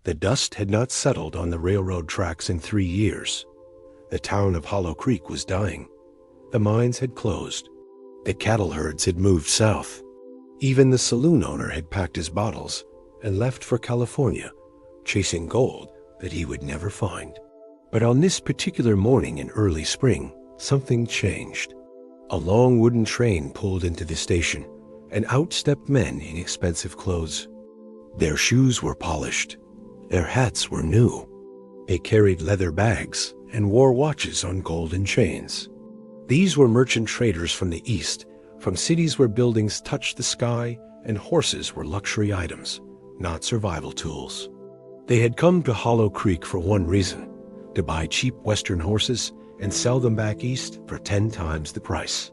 The dust had not settled on the railroad tracks in 3 years. The town of Hollow Creek was dying. The mines had closed. The cattle herds had moved south. Even the saloon owner had packed his bottles and left for California, chasing gold that he would never find. But on this particular morning in early spring, something changed. A long wooden train pulled into the station, and out stepped men in expensive clothes. Their shoes were polished. Their hats were new. They carried leather bags and wore watches on golden chains. These were merchant traders from the East, from cities where buildings touched the sky and horses were luxury items, not survival tools. They had come to Hollow Creek for one reason: to buy cheap Western horses and sell them back east for 10 times the price.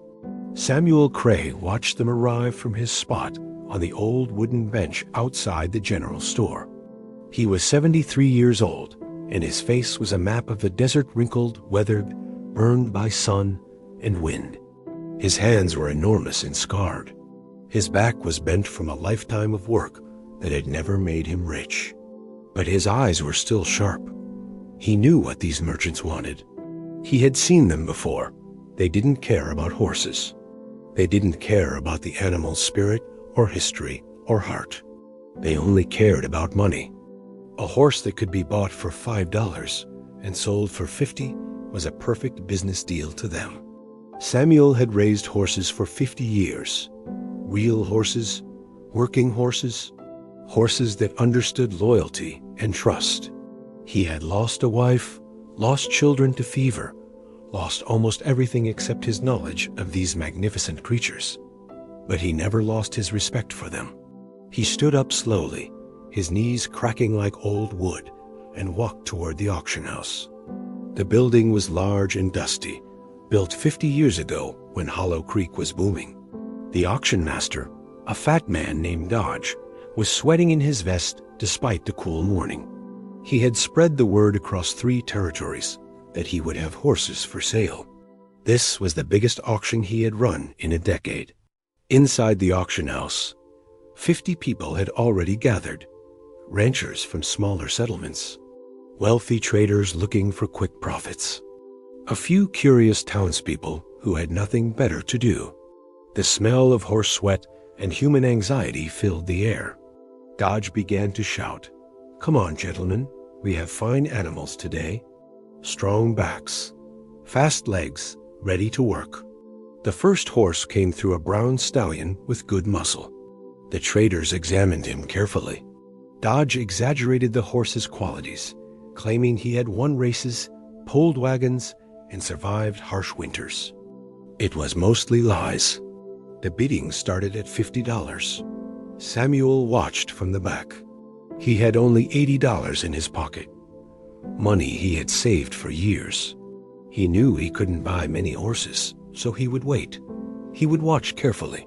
Samuel Cray watched them arrive from his spot on the old wooden bench outside the general store. He was 73 years old, and his face was a map of the desert, wrinkled, weathered, burned by sun and wind. His hands were enormous and scarred. His back was bent from a lifetime of work that had never made him rich. But his eyes were still sharp. He knew what these merchants wanted. He had seen them before. They didn't care about horses. They didn't care about the animal's spirit or history or heart. They only cared about money. A horse that could be bought for $5 and sold for $50 was a perfect business deal to them. Samuel had raised horses for 50 years. Real horses, working horses, horses that understood loyalty and trust. He had lost a wife, lost children to fever, lost almost everything except his knowledge of these magnificent creatures. But he never lost his respect for them. He stood up slowly, his knees cracking like old wood, and walked toward the auction house. The building was large and dusty, built 50 years ago when Hollow Creek was booming. The auction master, a fat man named Dodge, was sweating in his vest despite the cool morning. He had spread the word across 3 territories that he would have horses for sale. This was the biggest auction he had run in a decade. Inside the auction house, 50 people had already gathered. Ranchers from smaller settlements, wealthy traders looking for quick profits, a few curious townspeople who had nothing better to do. The smell of horse sweat and human anxiety filled the air. Dodge began to shout, "Come on, gentlemen, we have fine animals today. Strong backs, fast legs, ready to work." The first horse came through a brown stallion with good muscle. The traders examined him carefully. Dodge exaggerated the horse's qualities, claiming he had won races, pulled wagons, and survived harsh winters. It was mostly lies. The bidding started at $50. Samuel watched from the back. He had only $80 in his pocket, money he had saved for years. He knew he couldn't buy many horses, so he would wait. He would watch carefully.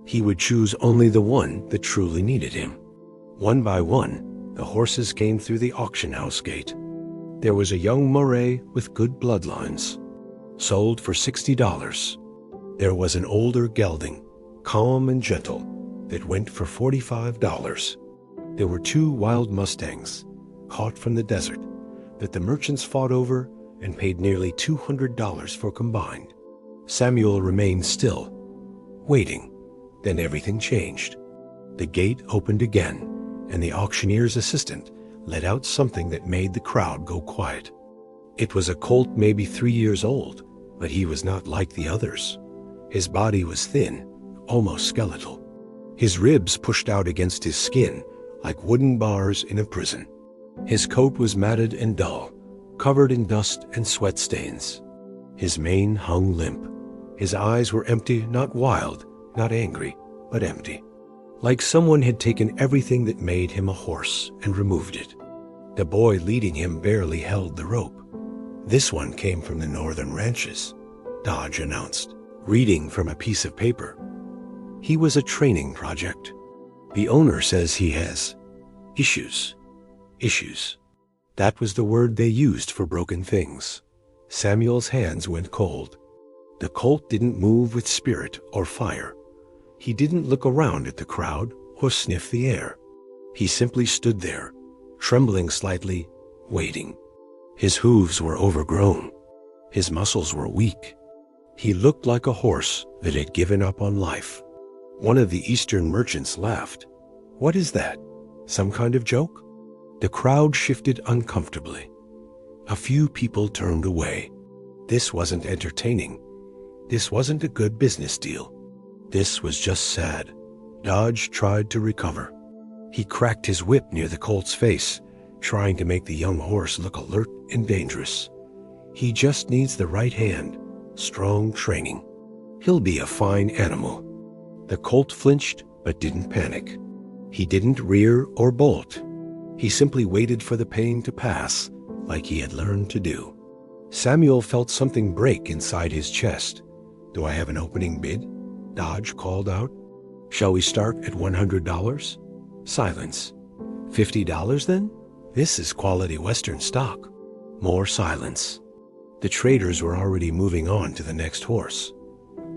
He would choose only the one that truly needed him. One by one, the horses came through the auction house gate. There was a young Murray with good bloodlines, sold for $60. There was an older gelding, calm and gentle, that went for $45. There were 2 wild mustangs, caught from the desert, that the merchants fought over and paid nearly $200 for combined. Samuel remained still, waiting. Then everything changed. The gate opened again, and the auctioneer's assistant let out something that made the crowd go quiet. It was a colt maybe 3 years old, but he was not like the others. His body was thin, almost skeletal. His ribs pushed out against his skin like wooden bars in a prison. His coat was matted and dull, covered in dust and sweat stains. His mane hung limp. His eyes were empty, not wild, not angry, but empty. Like someone had taken everything that made him a horse and removed it. The boy leading him barely held the rope. "This one came from the northern ranches," Dodge announced, reading from a piece of paper. "He was a training project. The owner says he has issues. Issues." That was the word they used for broken things. Samuel's hands went cold. The colt didn't move with spirit or fire. He didn't look around at the crowd or sniff the air. He simply stood there, trembling slightly, waiting. His hooves were overgrown. His muscles were weak. He looked like a horse that had given up on life. One of the Eastern merchants laughed. "What is that? Some kind of joke?" The crowd shifted uncomfortably. A few people turned away. This wasn't entertaining. This wasn't a good business deal. This was just sad. Dodge tried to recover. He cracked his whip near the colt's face, trying to make the young horse look alert and dangerous. He just needs the right hand, strong training. He'll be a fine animal. The colt flinched but didn't panic. He didn't rear or bolt. He simply waited for the pain to pass, like he had learned to do. Samuel felt something break inside his chest. "Do I have an opening bid?" Dodge called out. "Shall we start at $100? Silence. $50 then? This is quality Western stock." More silence. The traders were already moving on to the next horse.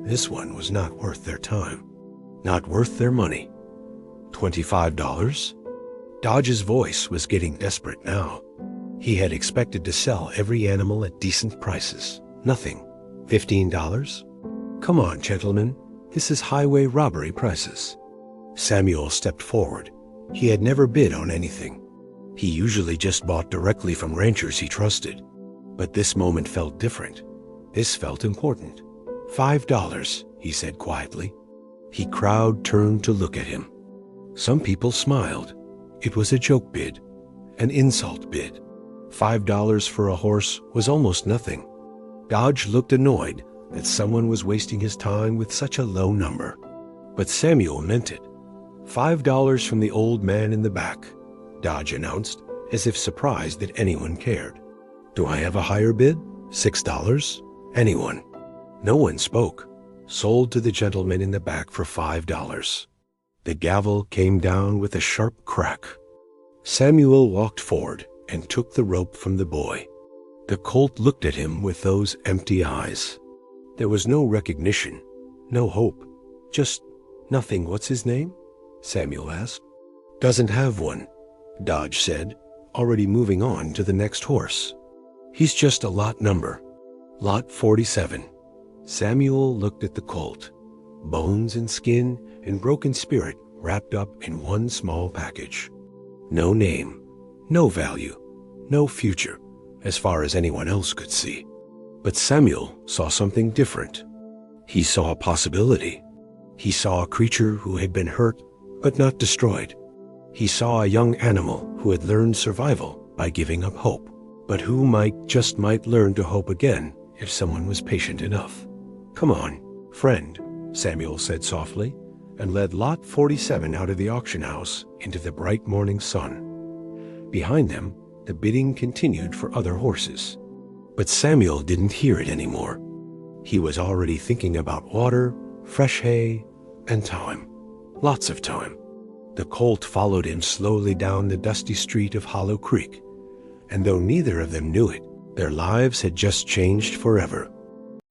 This one was not worth their time. Not worth their money. $25? Dodge's voice was getting desperate now. He had expected to sell every animal at decent prices. Nothing. $15? Come on, gentlemen. This is highway robbery prices. Samuel stepped forward. He had never bid on anything. He usually just bought directly from ranchers he trusted. But this moment felt different. This felt important. $5, he said quietly. The crowd turned to look at him. Some people smiled. It was a joke bid, an insult bid. $5 for a horse was almost nothing. Dodge looked annoyed that someone was wasting his time with such a low number. But Samuel meant it. $5 from the old man in the back, Dodge announced, as if surprised that anyone cared. "Do I have a higher bid? $6? Anyone?" No one spoke. Sold to the gentleman in the back for $5. The gavel came down with a sharp crack. Samuel walked forward and took the rope from the boy. The colt looked at him with those empty eyes. There was no recognition, no hope, just nothing. "What's his name?" Samuel asked. "Doesn't have one," Dodge said, already moving on to the next horse. "He's just a lot number. Lot 47. Samuel looked at the colt. Bones and skin and broken spirit wrapped up in one small package. No name, no value, no future, as far as anyone else could see. But Samuel saw something different. He saw a possibility. He saw a creature who had been hurt but not destroyed. He saw a young animal who had learned survival by giving up hope, but who might learn to hope again if someone was patient enough. "Come on, friend," Samuel said softly, and led Lot 47 out of the auction house into the bright morning sun. Behind them, the bidding continued for other horses. But Samuel didn't hear it anymore. He was already thinking about water, fresh hay, and time. Lots of time. The colt followed him slowly down the dusty street of Hollow Creek, and though neither of them knew it, their lives had just changed forever.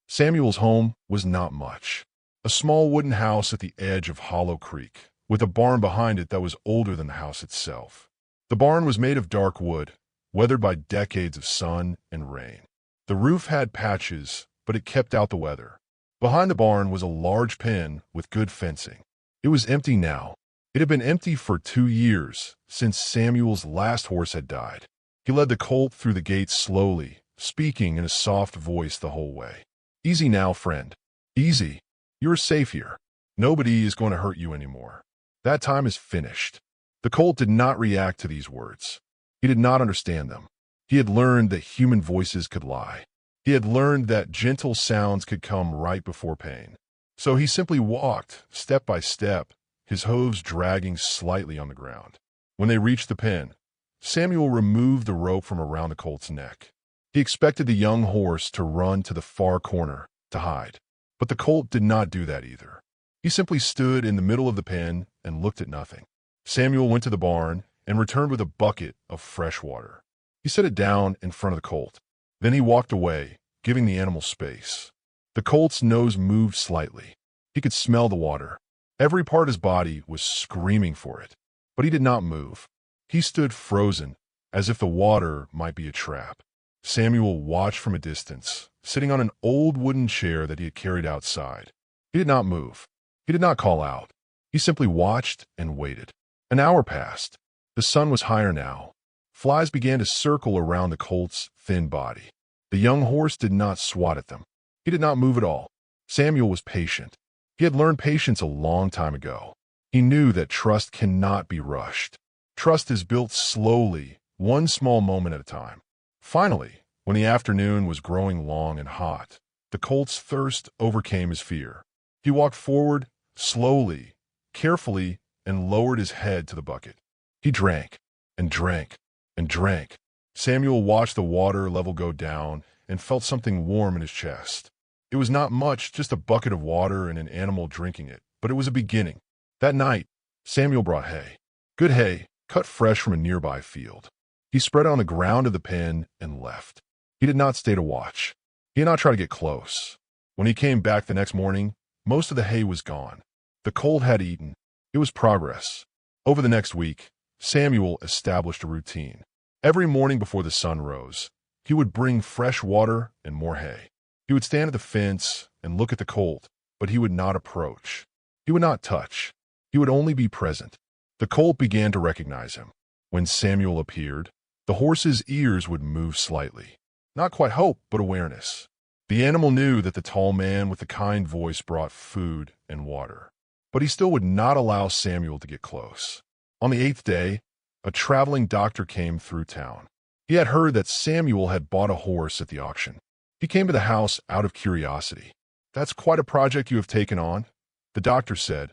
Samuel's home was not much. A small wooden house at the edge of Hollow Creek, with a barn behind it that was older than the house itself. The barn was made of dark wood, weathered by decades of sun and rain. The roof had patches, but it kept out the weather. Behind the barn was a large pen with good fencing. It was empty now. It had been empty for 2 years, since Samuel's last horse had died. He led the colt through the gates slowly, speaking in a soft voice the whole way. "Easy now, friend. Easy. You're safe here. Nobody is going to hurt you anymore. That time is finished." The colt did not react to these words. He did not understand them. He had learned that human voices could lie. He had learned that gentle sounds could come right before pain. So he simply walked, step by step, his hooves dragging slightly on the ground. When they reached the pen, Samuel removed the rope from around the colt's neck. He expected the young horse to run to the far corner to hide. But the colt did not do that either. He simply stood in the middle of the pen and looked at nothing. Samuel went to the barn and returned with a bucket of fresh water. He set it down in front of the colt. Then he walked away, giving the animal space. The colt's nose moved slightly. He could smell the water. Every part of his body was screaming for it. But he did not move. He stood frozen, as if the water might be a trap. Samuel watched from a distance, sitting on an old wooden chair that he had carried outside. He did not move. He did not call out. He simply watched and waited. An hour passed. The sun was higher now. Flies began to circle around the colt's thin body. The young horse did not swat at them. He did not move at all. Samuel was patient. He had learned patience a long time ago. He knew that trust cannot be rushed. Trust is built slowly, one small moment at a time. Finally, when the afternoon was growing long and hot, the colt's thirst overcame his fear. He walked forward, slowly, carefully, and lowered his head to the bucket. He drank, and drank, and drank. Samuel watched the water level go down and felt something warm in his chest. It was not much, just a bucket of water and an animal drinking it, but it was a beginning. That night, Samuel brought hay. Good hay, cut fresh from a nearby field. He spread it on the ground of the pen and left. He did not stay to watch. He did not try to get close. When he came back the next morning, most of the hay was gone. The colt had eaten. It was progress. Over the next week, Samuel established a routine. Every morning before the sun rose, he would bring fresh water and more hay. He would stand at the fence and look at the colt, but he would not approach. He would not touch. He would only be present. The colt began to recognize him. When Samuel appeared, the horse's ears would move slightly. Not quite hope, but awareness. The animal knew that the tall man with the kind voice brought food and water. But he still would not allow Samuel to get close. On the 8th day, a traveling doctor came through town. He had heard that Samuel had bought a horse at the auction. He came to the house out of curiosity. "That's quite a project you have taken on," the doctor said,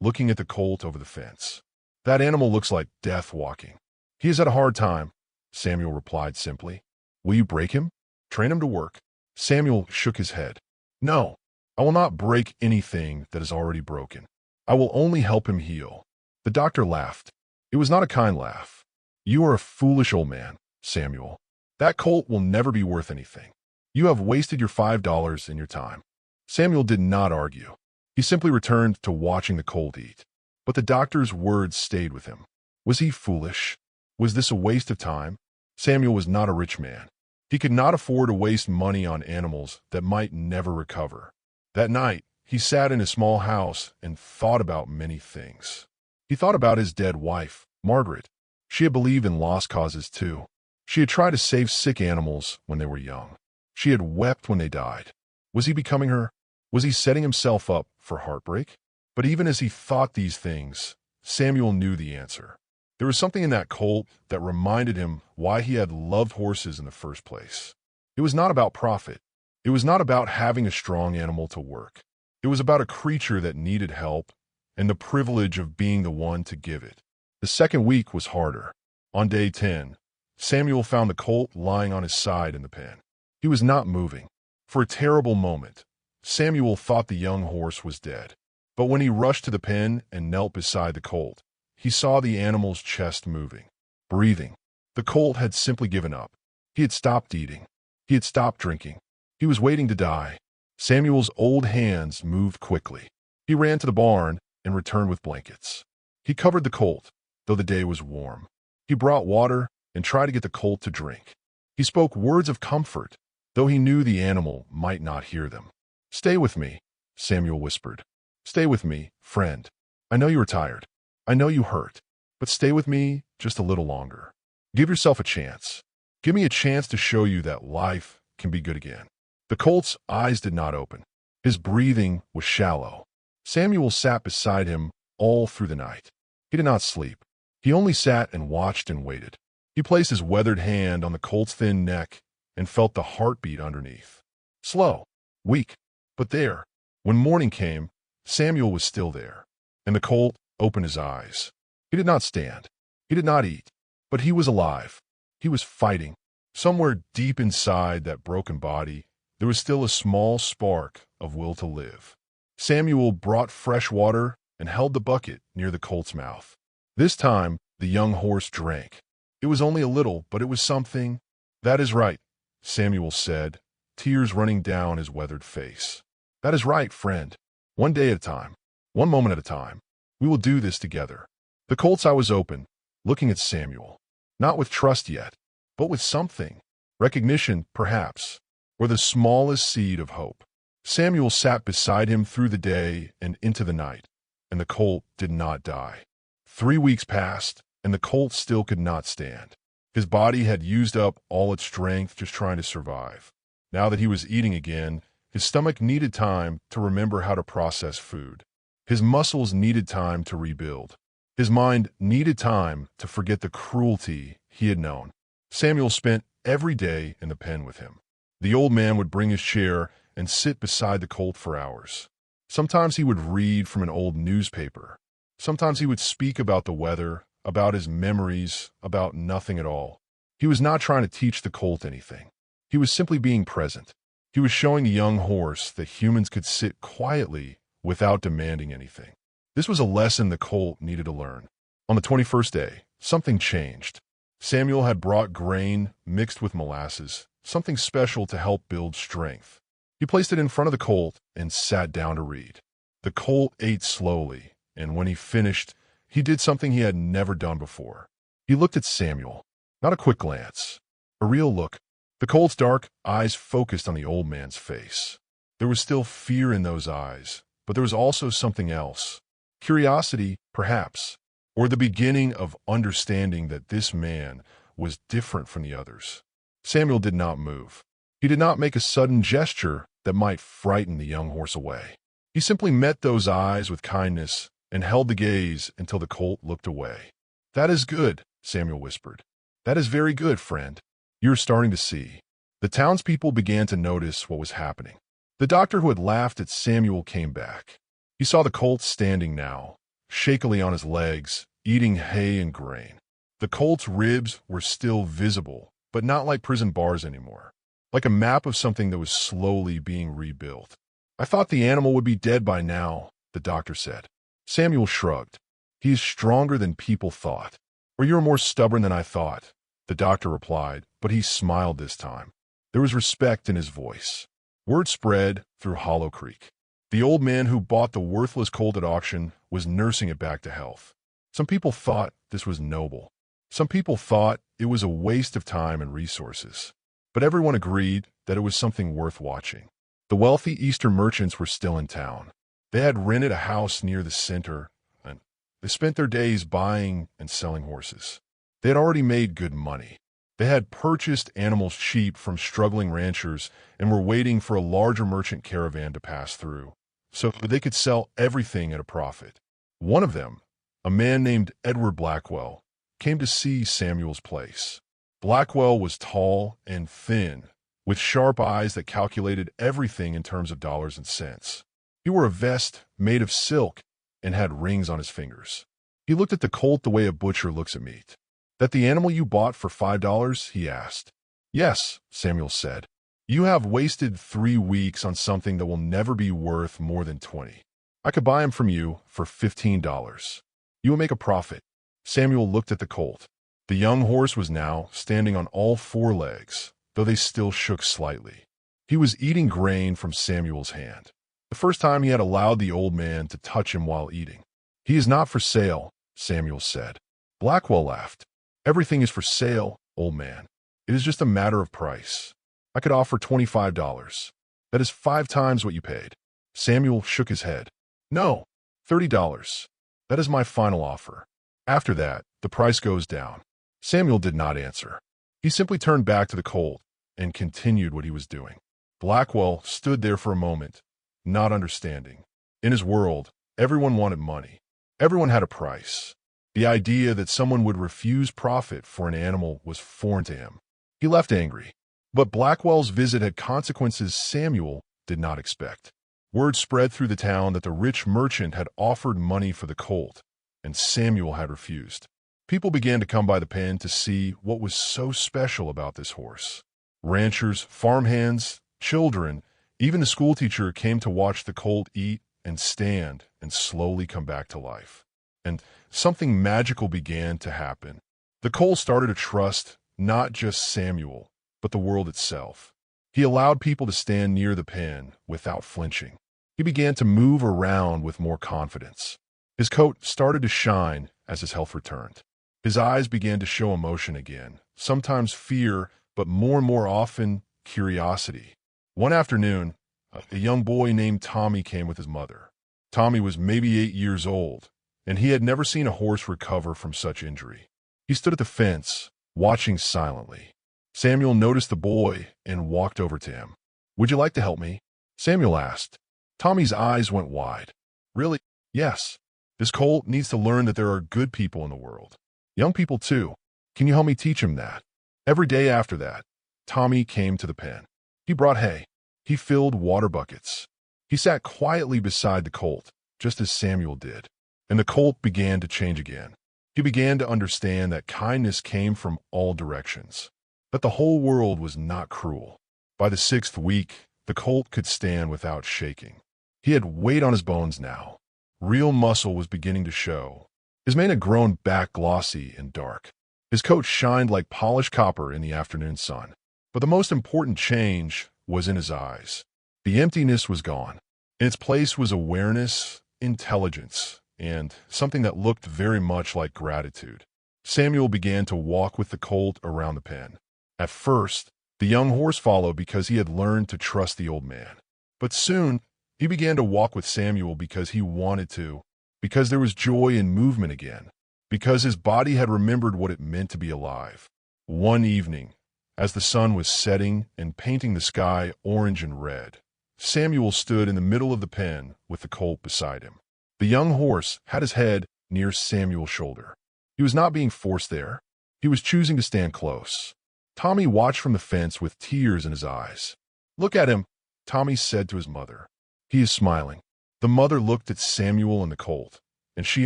looking at the colt over the fence. "That animal looks like death walking." "He has had a hard time," Samuel replied simply. "Will you break him? Train him to work?" Samuel shook his head. "No, I will not break anything that is already broken. I will only help him heal." The doctor laughed. It was not a kind laugh. "You are a foolish old man, Samuel. That colt will never be worth anything. You have wasted your $5 and your time." Samuel did not argue. He simply returned to watching the colt eat. But the doctor's words stayed with him. Was he foolish? Was this a waste of time? Samuel was not a rich man. He could not afford to waste money on animals that might never recover. That night, he sat in his small house and thought about many things. He thought about his dead wife, Margaret. She had believed in lost causes too. She had tried to save sick animals when they were young. She had wept when they died. Was he becoming her? Was he setting himself up for heartbreak? But even as he thought these things, Samuel knew the answer. There was something in that colt that reminded him why he had loved horses in the first place. It was not about profit. It was not about having a strong animal to work. It was about a creature that needed help and the privilege of being the one to give it. The second week was harder. On day 10, Samuel found the colt lying on his side in the pen. He was not moving. For a terrible moment, Samuel thought the young horse was dead. But when he rushed to the pen and knelt beside the colt, he saw the animal's chest moving, breathing. The colt had simply given up. He had stopped eating. He had stopped drinking. He was waiting to die. Samuel's old hands moved quickly. He ran to the barn and returned with blankets. He covered the colt, though the day was warm. He brought water and tried to get the colt to drink. He spoke words of comfort, though he knew the animal might not hear them. "Stay with me," Samuel whispered. "Stay with me, friend. I know you are tired. I know you hurt, but stay with me just a little longer. Give yourself a chance. Give me a chance to show you that life can be good again." The colt's eyes did not open. His breathing was shallow. Samuel sat beside him all through the night. He did not sleep. He only sat and watched and waited. He placed his weathered hand on the colt's thin neck and felt the heartbeat underneath. Slow, weak, but there. When morning came, Samuel was still there, and the colt opened his eyes. He did not stand. He did not eat, but he was alive. He was fighting. Somewhere deep inside that broken body, there was still a small spark of will to live. Samuel brought fresh water and held the bucket near the colt's mouth. This time, the young horse drank. It was only a little, but it was something. "That is right," Samuel said, tears running down his weathered face. "That is right, friend. One day at a time, one moment at a time. We will do this together." The colt's eye was open, looking at Samuel, not with trust yet, but with something. Recognition, perhaps, or the smallest seed of hope. Samuel sat beside him through the day and into the night, and the colt did not die. 3 weeks passed, and the colt still could not stand. His body had used up all its strength just trying to survive. Now that he was eating again, his stomach needed time to remember how to process food. His muscles needed time to rebuild. His mind needed time to forget the cruelty he had known. Samuel spent every day in the pen with him. The old man would bring his chair and sit beside the colt for hours. Sometimes he would read from an old newspaper. Sometimes he would speak about the weather, about his memories, about nothing at all. He was not trying to teach the colt anything. He was simply being present. He was showing the young horse that humans could sit quietly without demanding anything. This was a lesson the colt needed to learn. On the 21st day, something changed. Samuel had brought grain mixed with molasses, something special to help build strength. He placed it in front of the colt and sat down to read. The colt ate slowly, and when he finished, he did something he had never done before. He looked at Samuel, not a quick glance, a real look. The colt's dark eyes focused on the old man's face. There was still fear in those eyes, but there was also something else. Curiosity, perhaps, or the beginning of understanding that this man was different from the others. Samuel did not move. He did not make a sudden gesture that might frighten the young horse away. He simply met those eyes with kindness and held the gaze until the colt looked away. "That is good," Samuel whispered. "That is very good, friend. You're starting to see." The townspeople began to notice what was happening. The doctor who had laughed at Samuel came back. He saw the colt standing now, shakily on his legs, eating hay and grain. The colt's ribs were still visible, but not like prison bars anymore, like a map of something that was slowly being rebuilt. "I thought the animal would be dead by now," the doctor said. Samuel shrugged. "He is stronger than people thought. Or you're more stubborn than I thought," the doctor replied, but he smiled this time. There was respect in his voice. Word spread through Hollow Creek. The old man who bought the worthless colt at auction was nursing it back to health. Some people thought this was noble. Some people thought it was a waste of time and resources. But everyone agreed that it was something worth watching. The wealthy Eastern merchants were still in town. They had rented a house near the center, and they spent their days buying and selling horses. They had already made good money. They had purchased animals cheap from struggling ranchers and were waiting for a larger merchant caravan to pass through, so they could sell everything at a profit. One of them, a man named Edward Blackwell, came to see Samuel's place. Blackwell was tall and thin, with sharp eyes that calculated everything in terms of dollars and cents. He wore a vest made of silk and had rings on his fingers. He looked at the colt the way a butcher looks at meat. "That the animal you bought for $5? He asked. "Yes," Samuel said. "You have wasted 3 weeks on something that will never be worth more than 20. I could buy him from you for $15. You will make a profit." Samuel looked at the colt. The young horse was now standing on all 4 legs, though they still shook slightly. He was eating grain from Samuel's hand. The first time he had allowed the old man to touch him while eating. "He is not for sale," Samuel said. Blackwell laughed. "Everything is for sale, old man. It is just a matter of price. I could offer $25. That is 5 times what you paid." Samuel shook his head. "No, $30. That is my final offer. After that, the price goes down." Samuel did not answer. He simply turned back to the colt and continued what he was doing. Blackwell stood there for a moment, not understanding. In his world, everyone wanted money. Everyone had a price. The idea that someone would refuse profit for an animal was foreign to him. He left angry. But Blackwell's visit had consequences Samuel did not expect. Word spread through the town that the rich merchant had offered money for the colt, and Samuel had refused. People began to come by the pen to see what was so special about this horse. Ranchers, farmhands, children, even the schoolteacher came to watch the colt eat and stand and slowly come back to life. And something magical began to happen. The colt started to trust not just Samuel, but the world itself. He allowed people to stand near the pen without flinching. He began to move around with more confidence. His coat started to shine as his health returned. His eyes began to show emotion again, sometimes fear, but more and more often, curiosity. One afternoon, a young boy named Tommy came with his mother. Tommy was maybe 8 years old, and he had never seen a horse recover from such injury. He stood at the fence, watching silently. Samuel noticed the boy and walked over to him. "Would you like to help me?" Samuel asked. Tommy's eyes went wide. "Really? Yes. This colt needs to learn that there are good people in the world. Young people too. Can you help me teach him that?" Every day after that, Tommy came to the pen. He brought hay. He filled water buckets. He sat quietly beside the colt, just as Samuel did. And the colt began to change again. He began to understand that kindness came from all directions, that the whole world was not cruel. By the 6th week, the colt could stand without shaking. He had weight on his bones now. Real muscle was beginning to show. His mane had grown back glossy and dark. His coat shined like polished copper in the afternoon sun. But the most important change was in his eyes. The emptiness was gone. In its place was awareness, intelligence, and something that looked very much like gratitude. Samuel began to walk with the colt around the pen. At first, the young horse followed because he had learned to trust the old man. But soon, he began to walk with Samuel because he wanted to, because there was joy in movement again, because his body had remembered what it meant to be alive. One evening, as the sun was setting and painting the sky orange and red, Samuel stood in the middle of the pen with the colt beside him. The young horse had his head near Samuel's shoulder. He was not being forced there. He was choosing to stand close. Tommy watched from the fence with tears in his eyes. "Look at him," Tommy said to his mother. "He is smiling." The mother looked at Samuel and the colt, and she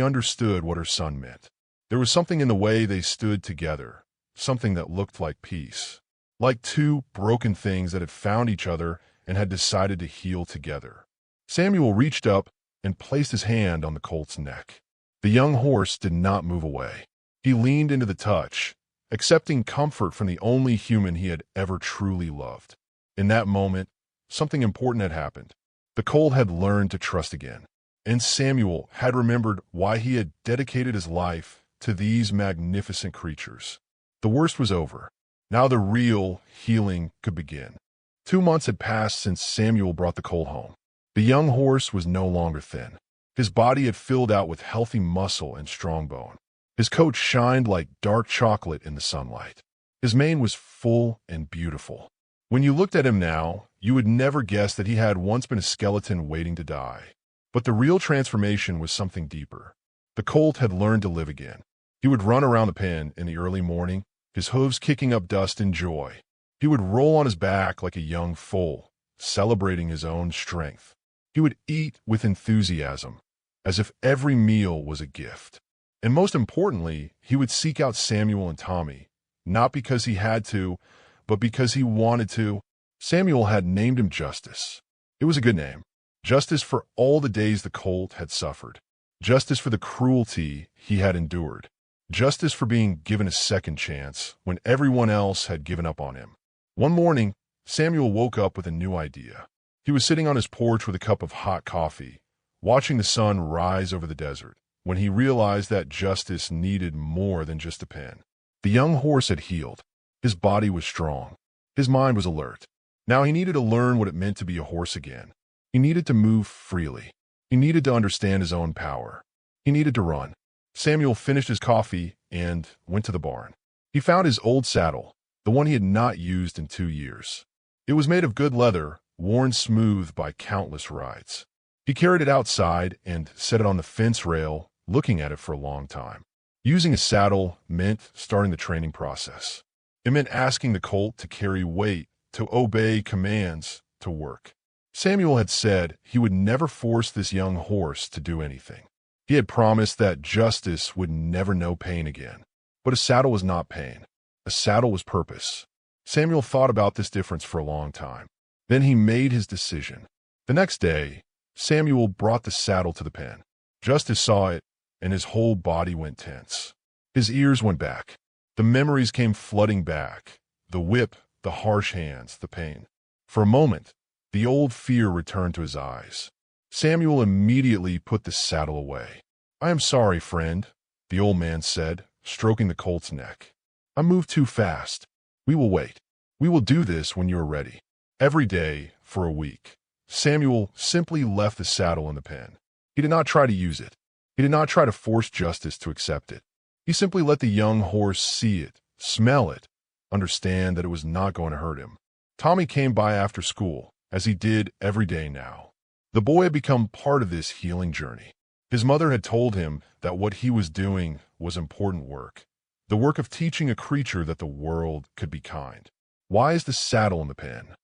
understood what her son meant. There was something in the way they stood together, something that looked like peace, like two broken things that had found each other and had decided to heal together. Samuel reached up and placed his hand on the colt's neck. The young horse did not move away. He leaned into the touch, accepting comfort from the only human he had ever truly loved. In that moment, something important had happened. The colt had learned to trust again, and Samuel had remembered why he had dedicated his life to these magnificent creatures. The worst was over. Now the real healing could begin. 2 months had passed since Samuel brought the colt home. The young horse was no longer thin. His body had filled out with healthy muscle and strong bone. His coat shined like dark chocolate in the sunlight. His mane was full and beautiful. When you looked at him now, you would never guess that he had once been a skeleton waiting to die. But the real transformation was something deeper. The colt had learned to live again. He would run around the pen in the early morning, his hooves kicking up dust in joy. He would roll on his back like a young foal, celebrating his own strength. He would eat with enthusiasm, as if every meal was a gift. And most importantly, he would seek out Samuel and Tommy, not because he had to, but because he wanted to. Samuel had named him Justice. It was a good name. Justice for all the days the colt had suffered. Justice for the cruelty he had endured. Justice for being given a second chance when everyone else had given up on him. One morning, Samuel woke up with a new idea. He was sitting on his porch with a cup of hot coffee, watching the sun rise over the desert, when he realized that justice needed more than just a pen. The young horse had healed. His body was strong. His mind was alert. Now he needed to learn what it meant to be a horse again. He needed to move freely. He needed to understand his own power. He needed to run. Samuel finished his coffee and went to the barn. He found his old saddle, the one he had not used in 2 years. It was made of good leather, worn smooth by countless rides. He carried it outside and set it on the fence rail, looking at it for a long time. Using a saddle meant starting the training process. It meant asking the colt to carry weight, to obey commands, to work. Samuel had said he would never force this young horse to do anything. He had promised that justice would never know pain again. But a saddle was not pain. A saddle was purpose. Samuel thought about this difference for a long time. Then he made his decision. The next day, Samuel brought the saddle to the pen. Justice saw it, and his whole body went tense. His ears went back. The memories came flooding back. The whip, the harsh hands, the pain. For a moment, the old fear returned to his eyes. Samuel immediately put the saddle away. "I am sorry, friend," the old man said, stroking the colt's neck. "I moved too fast. We will wait. We will do this when you are ready." Every day, for a week, Samuel simply left the saddle in the pen. He did not try to use it. He did not try to force Justice to accept it. He simply let the young horse see it, smell it, understand that it was not going to hurt him. Tommy came by after school, as he did every day now. The boy had become part of this healing journey. His mother had told him that what he was doing was important work, the work of teaching a creature that the world could be kind. "Why is the saddle in the pen?"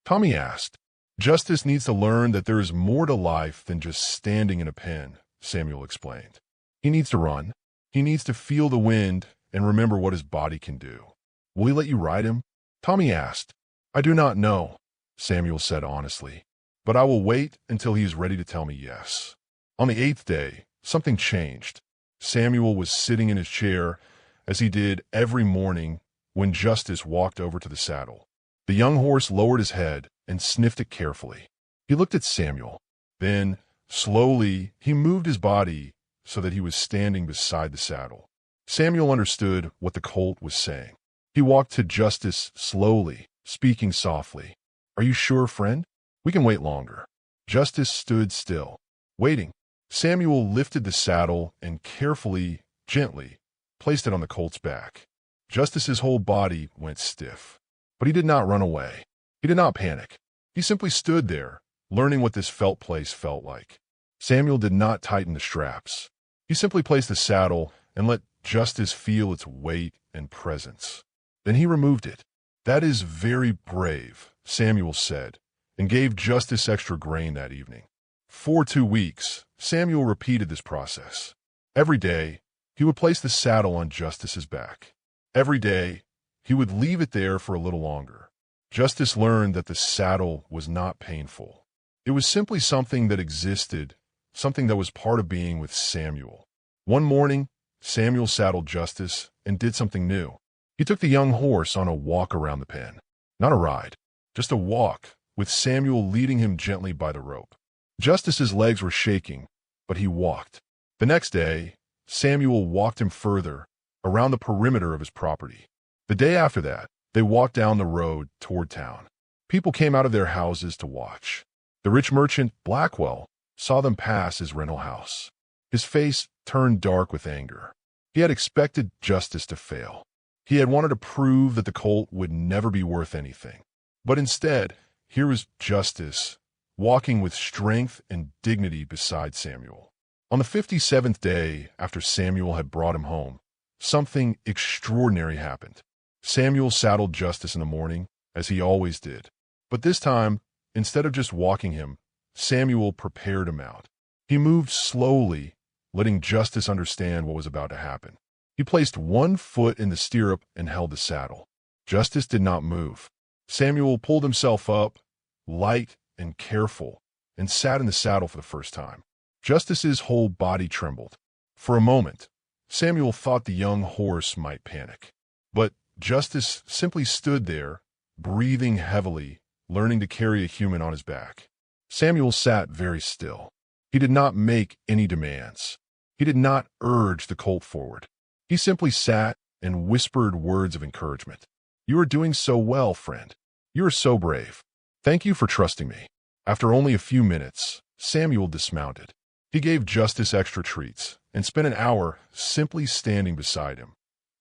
Tommy asked. "Justice needs to learn that there is more to life than just standing in a pen," Samuel explained. "He needs to run. He needs to feel the wind and remember what his body can do." "Will he let you ride him?" Tommy asked. "I do not know," Samuel said honestly, "but I will wait until he is ready to tell me yes." On the 8th day, something changed. Samuel was sitting in his chair, as he did every morning, when Justice walked over to the saddle. The young horse lowered his head and sniffed it carefully. He looked at Samuel. Then, slowly, he moved his body so that he was standing beside the saddle. Samuel understood what the colt was saying. He walked to Justice slowly, speaking softly. "Are you sure, friend? We can wait longer." Justice stood still, waiting. Samuel lifted the saddle and carefully, gently, placed it on the colt's back. Justice's whole body went stiff. But he did not run away. He did not panic. He simply stood there, learning what this felt place felt like. Samuel did not tighten the straps. He simply placed the saddle and let Justice feel its weight and presence. Then he removed it. "That is very brave," Samuel said, and gave Justice extra grain that evening. For 2 weeks, Samuel repeated this process. Every day, he would place the saddle on Justice's back. Every day, he would leave it there for a little longer. Justice learned that the saddle was not painful. It was simply something that existed, something that was part of being with Samuel. One morning, Samuel saddled Justice and did something new. He took the young horse on a walk around the pen. Not a ride, just a walk, with Samuel leading him gently by the rope. Justice's legs were shaking, but he walked. The next day, Samuel walked him further, around the perimeter of his property. The day after that, they walked down the road toward town. People came out of their houses to watch. The rich merchant, Blackwell, saw them pass his rental house. His face turned dark with anger. He had expected Justice to fail. He had wanted to prove that the colt would never be worth anything. But instead, here was Justice, walking with strength and dignity beside Samuel. On the 57th day after Samuel had brought him home, something extraordinary happened. Samuel saddled Justice in the morning, as he always did. But this time, instead of just walking him, Samuel prepared him out. He moved slowly, letting Justice understand what was about to happen. He placed one foot in the stirrup and held the saddle. Justice did not move. Samuel pulled himself up, light and careful, and sat in the saddle for the first time. Justice's whole body trembled. For a moment, Samuel thought the young horse might panic. But Justice simply stood there, breathing heavily, learning to carry a human on his back. Samuel sat very still. He did not make any demands. He did not urge the colt forward. He simply sat and whispered words of encouragement. "You are doing so well, friend. You are so brave. Thank you for trusting me." After only a few minutes, Samuel dismounted. He gave Justice extra treats and spent an hour simply standing beside him,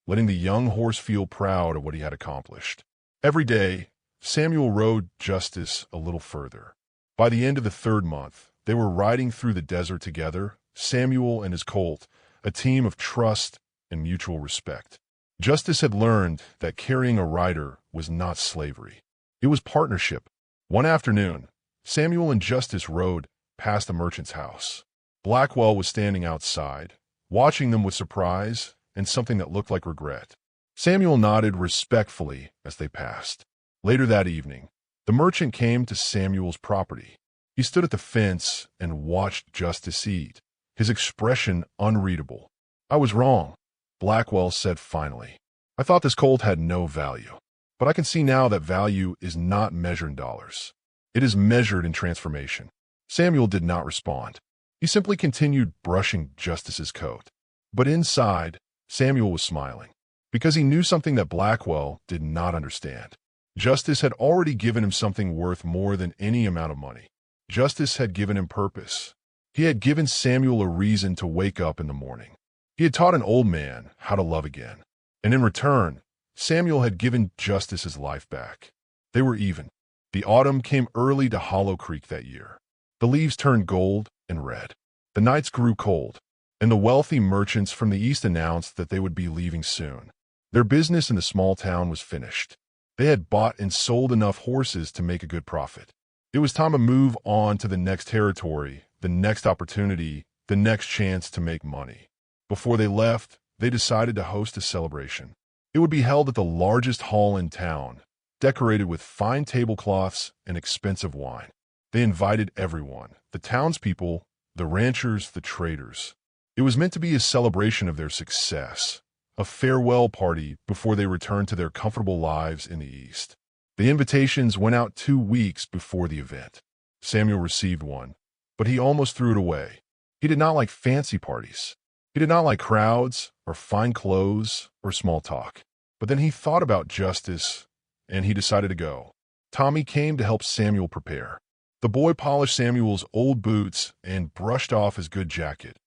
letting the young horse feel proud of what he had accomplished. Every day, Samuel rode Justice a little further. By the end of the 3rd month, they were riding through the desert together, Samuel and his colt, a team of trust and mutual respect. Justice had learned that carrying a rider was not slavery. It was partnership. One afternoon, Samuel and Justice rode past the merchant's house. Blackwell was standing outside, watching them with surprise and something that looked like regret. Samuel nodded respectfully as they passed. Later that evening, the merchant came to Samuel's property. He stood at the fence and watched Justice eat, his expression unreadable. "I was wrong," Blackwell said finally. "I thought this colt had no value. But I can see now that value is not measured in dollars. It is measured in transformation." Samuel did not respond. He simply continued brushing Justice's coat. But inside, Samuel was smiling, because he knew something that Blackwell did not understand. Justice had already given him something worth more than any amount of money. Justice had given him purpose. He had given Samuel a reason to wake up in the morning. He had taught an old man how to love again. And in return, Samuel had given Justice his life back. They were even. The autumn came early to Hollow Creek that year. The leaves turned gold and red. The nights grew cold, and the wealthy merchants from the east announced that they would be leaving soon. Their business in the small town was finished. They had bought and sold enough horses to make a good profit. It was time to move on to the next territory, the next opportunity, the next chance to make money. Before they left, they decided to host a celebration. It would be held at the largest hall in town, decorated with fine tablecloths and expensive wine. They invited everyone, the townspeople, the ranchers, the traders. It was meant to be a celebration of their success, a farewell party before they returned to their comfortable lives in the East. The invitations went out 2 weeks before the event. Samuel received one, but he almost threw it away. He did not like fancy parties. He did not like crowds or fine clothes or small talk. But then he thought about Justice, and he decided to go. Tommy came to help Samuel prepare. The boy polished Samuel's old boots and brushed off his good jacket,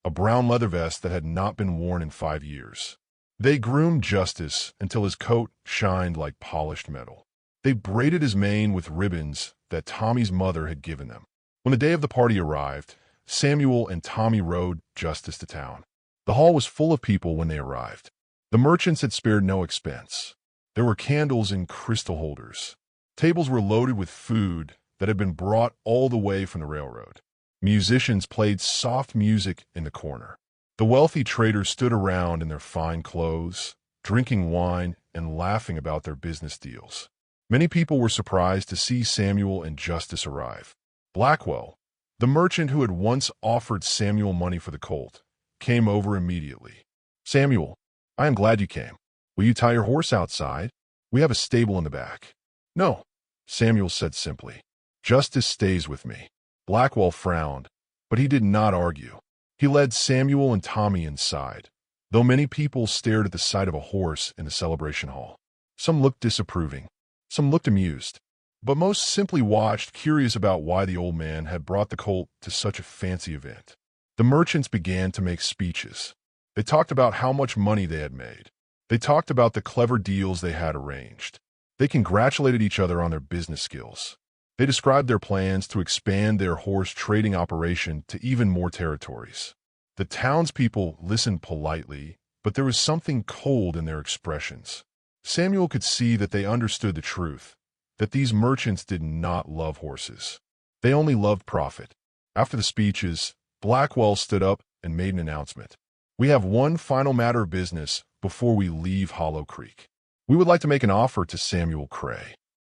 a brown leather vest that had not been worn in 5 years. They groomed Justice until his coat shined like polished metal. They braided his mane with ribbons that Tommy's mother had given them. When the day of the party arrived, Samuel and Tommy rode Justice to town. The hall was full of people when they arrived. The merchants had spared no expense. There were candles in crystal holders. Tables were loaded with food that had been brought all the way from the railroad. Musicians played soft music in the corner. The wealthy traders stood around in their fine clothes, drinking wine and laughing about their business deals. Many people were surprised to see Samuel and Justice arrive. Blackwell, the merchant who had once offered Samuel money for the colt, came over immediately. "Samuel, I am glad you came. Will you tie your horse outside? We have a stable in the back." "No," Samuel said simply. "Justice stays with me." Blackwell frowned, but he did not argue. He led Samuel and Tommy inside, though many people stared at the sight of a horse in the celebration hall. Some looked disapproving, some looked amused, but most simply watched, curious about why the old man had brought the colt to such a fancy event. The merchants began to make speeches. They talked about how much money they had made. They talked about the clever deals they had arranged. They congratulated each other on their business skills. They described their plans to expand their horse trading operation to even more territories. The townspeople listened politely, but there was something cold in their expressions. Samuel could see that they understood the truth, that these merchants did not love horses. They only loved profit. After the speeches, Blackwell stood up and made an announcement. "We have one final matter of business before we leave Hollow Creek. We would like to make an offer to Samuel Cray."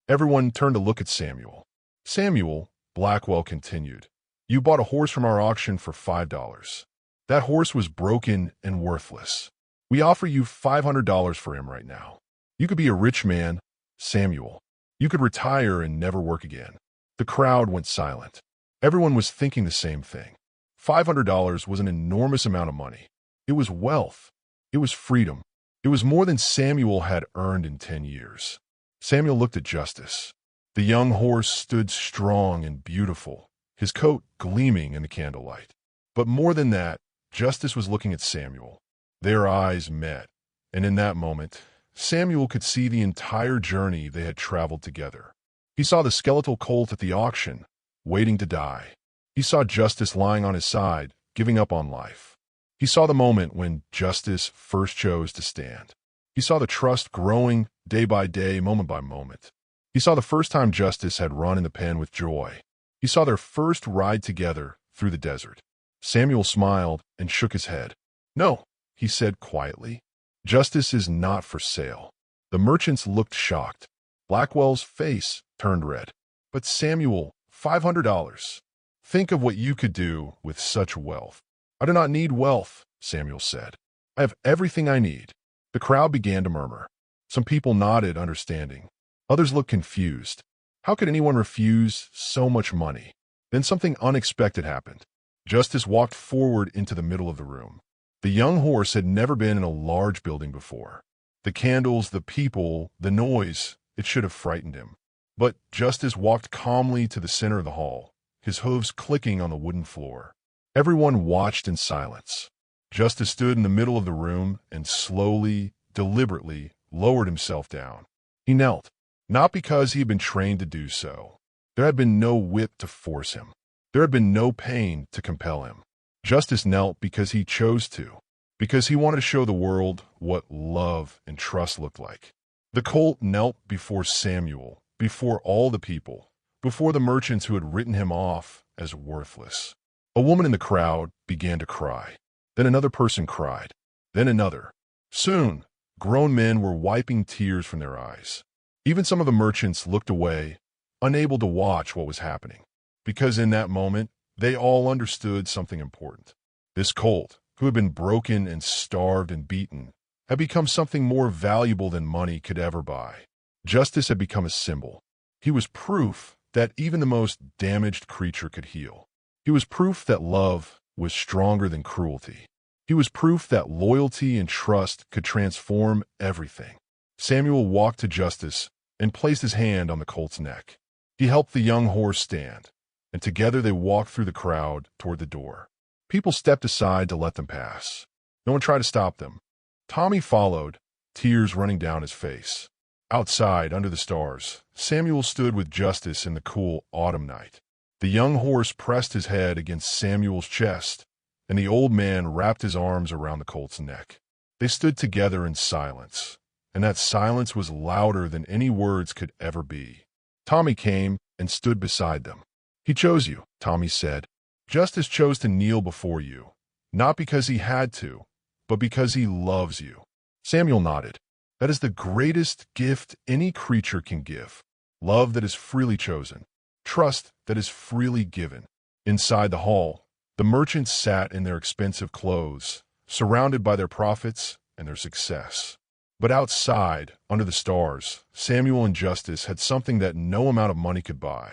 Everyone turned to look at Samuel. "Samuel," Blackwell continued, "you bought a horse from our auction for $5. That horse was broken and worthless. We offer you $500 for him right now. You could be a rich man, Samuel. You could retire and never work again." The crowd went silent. Everyone was thinking the same thing. $500 was an enormous amount of money. It was wealth. It was freedom. It was more than Samuel had earned in 10 years. Samuel looked at Justice. The young horse stood strong and beautiful, his coat gleaming in the candlelight. But more than that, Justice was looking at Samuel. Their eyes met, and in that moment, Samuel could see the entire journey they had traveled together. He saw the skeletal colt at the auction, waiting to die. He saw Justice lying on his side, giving up on life. He saw the moment when Justice first chose to stand. He saw the trust growing day by day, moment by moment. He saw the first time Justice had run in the pen with joy. He saw their first ride together through the desert. Samuel smiled and shook his head. "No," he said quietly. "Justice is not for sale." The merchants looked shocked. Blackwell's face turned red. "But Samuel, $500. Think of what you could do with such wealth." "I do not need wealth," Samuel said. "I have everything I need." The crowd began to murmur. Some people nodded, understanding. Others looked confused. How could anyone refuse so much money? Then something unexpected happened. Justice walked forward into the middle of the room. The young horse had never been in a large building before. The candles, the people, the noise, it should have frightened him. But Justice walked calmly to the center of the hall, his hooves clicking on the wooden floor. Everyone watched in silence. Justice stood in the middle of the room and slowly, deliberately lowered himself down. He knelt, not because he had been trained to do so. There had been no whip to force him. There had been no pain to compel him. Justice knelt because he chose to, because he wanted to show the world what love and trust looked like. The Colt knelt before Samuel, before all the people, before the merchants who had written him off as worthless. A woman in the crowd began to cry. Then another person cried. Then another. Soon, grown men were wiping tears from their eyes. Even some of the merchants looked away, unable to watch what was happening, because in that moment, they all understood something important. This Colt, who had been broken and starved and beaten, had become something more valuable than money could ever buy. Justice had become a symbol. He was proof that even the most damaged creature could heal. He was proof that love was stronger than cruelty. He was proof that loyalty and trust could transform everything. Samuel walked to Justice and placed his hand on the colt's neck. He helped the young horse stand, and together they walked through the crowd toward the door. People stepped aside to let them pass. No one tried to stop them. Tommy followed, tears running down his face. Outside, under the stars, Samuel stood with Justice in the cool autumn night. The young horse pressed his head against Samuel's chest, and the old man wrapped his arms around the colt's neck. They stood together in silence, and that silence was louder than any words could ever be. Tommy came and stood beside them. He chose you, Tommy said. Justice chose to kneel before you, not because he had to, but because he loves you. Samuel nodded. That is the greatest gift any creature can give. Love that is freely chosen. Trust that is freely given. Inside the hall, the merchants sat in their expensive clothes, surrounded by their profits and their success. But outside, under the stars, Samuel and Justice had something that no amount of money could buy.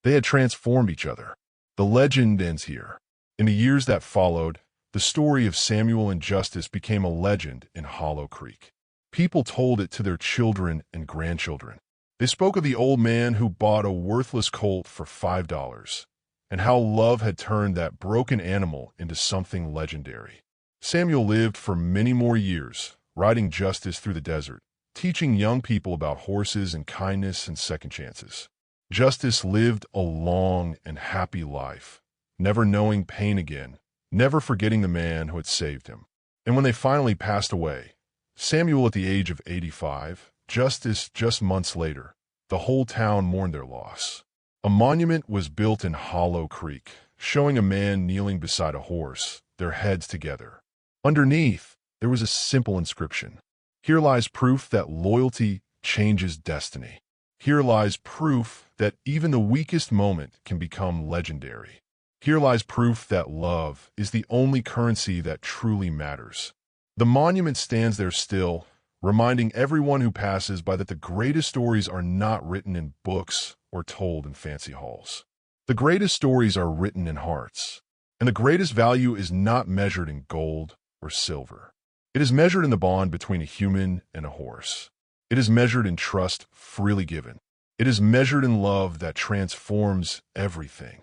They had transformed each other. The legend ends here. In the years that followed, the story of Samuel and Justice became a legend in Hollow Creek. People told it to their children and grandchildren. They spoke of the old man who bought a worthless colt for $5, and how love had turned that broken animal into something legendary. Samuel lived for many more years, riding Justice through the desert, teaching young people about horses and kindness and second chances. Justice lived a long and happy life, never knowing pain again, never forgetting the man who had saved him. And when they finally passed away, Samuel at the age of 85, Justice just months later, the whole town mourned their loss. A monument was built in Hollow Creek, showing a man kneeling beside a horse, their heads together. Underneath, there was a simple inscription. Here lies proof that loyalty changes destiny. Here lies proof that even the weakest moment can become legendary. Here lies proof that love is the only currency that truly matters. The monument stands there still, reminding everyone who passes by that the greatest stories are not written in books or told in fancy halls. The greatest stories are written in hearts, and the greatest value is not measured in gold or silver. It is measured in the bond between a human and a horse. It is measured in trust freely given. It is measured in love that transforms everything.